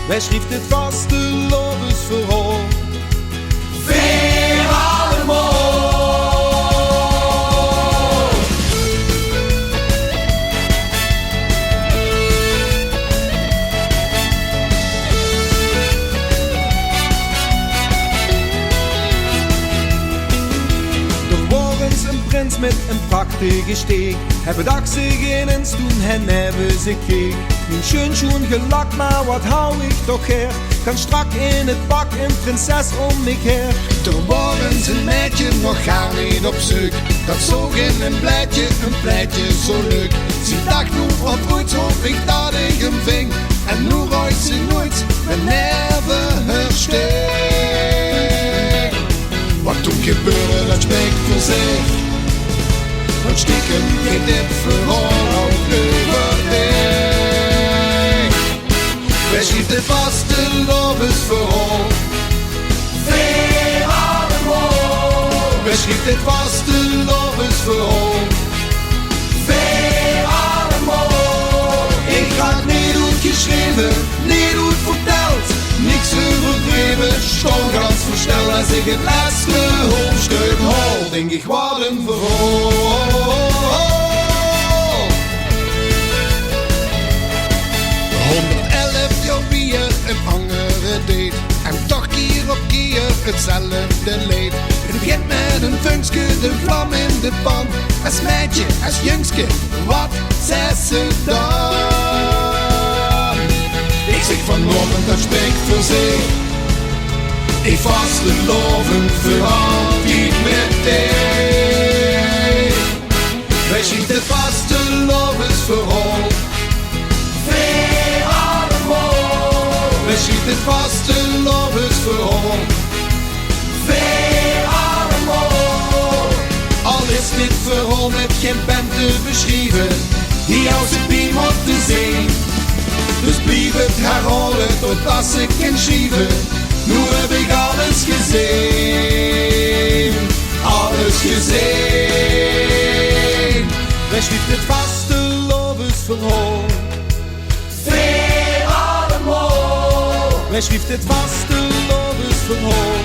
Wij schreef dit vaste levensverhaal. Weer allemaal. Prins met een prachtige steek. Hebben dak zich in en toen hen hebben ze keek. Mijn schön schoen gelakt, maar wat hou ik toch her? Kan strak in het pak, een prinses om me her. Toen waren ze meidje nog gar niet op zoek. Dat zoog in een pleitje zo leuk. Ze dacht nu wat ooit hoop ik dat ik hem ving. En nu ruikt ze nooit, we never hersteen. Wat toen gebeurde, dat spreekt voor zich. Want stiekem geht dit verhaal ook over dich. Wij schreef dit vaste levensverhaal. Weer allemaal. Wij schreef dit vaste levensverhaal. Weer allemaal. Ik had niet uitgeschreven, niet uitverteld. Niks overdreven, stond ganz versteld. Als ik het laatste hoofdstuk hoor, denk ik wat een verhaal. 111 jaar weer een andere date. En toch keer op keer hetzelfde leed. Het begint met een funkske, de vlam in de pan. Als meidje, als jongske, wat zei ze dan? Ik zeg vanmorgen, dat spreekt voor zich. Ik vaste loven voor altijd met dich. Wij schreef dit vaste levensverhaal. Weer allemaal. Wij schreef dit vaste levensverhaal. Weer allemaal. Al is dit verhaal met geen pen te beschrijven, die als ik bij moet te zien. Dus blijf het herhalen totdat ze kan schrijven. Nu heb ik alles gezien, alles gezien. Wij schreef dit vaste levensverhaal. Weer allemaal. Wij schreef dit vaste levensverhaal.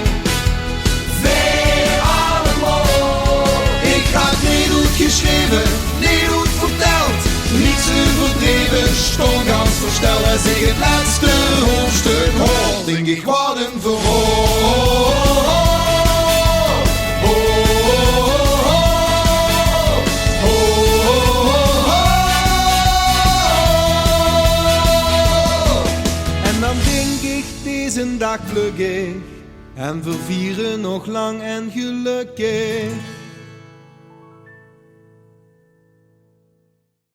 Weer allemaal. Ik had niet uitgeschreven, niet uitverteld. Niets overdreven, stond ganz versteld. Als ik het laatste hoofdstuk hoor, denk ik wat een verhaal. En dan denk ik deze dag gelukkig. En we vieren nog lang en gelukkig.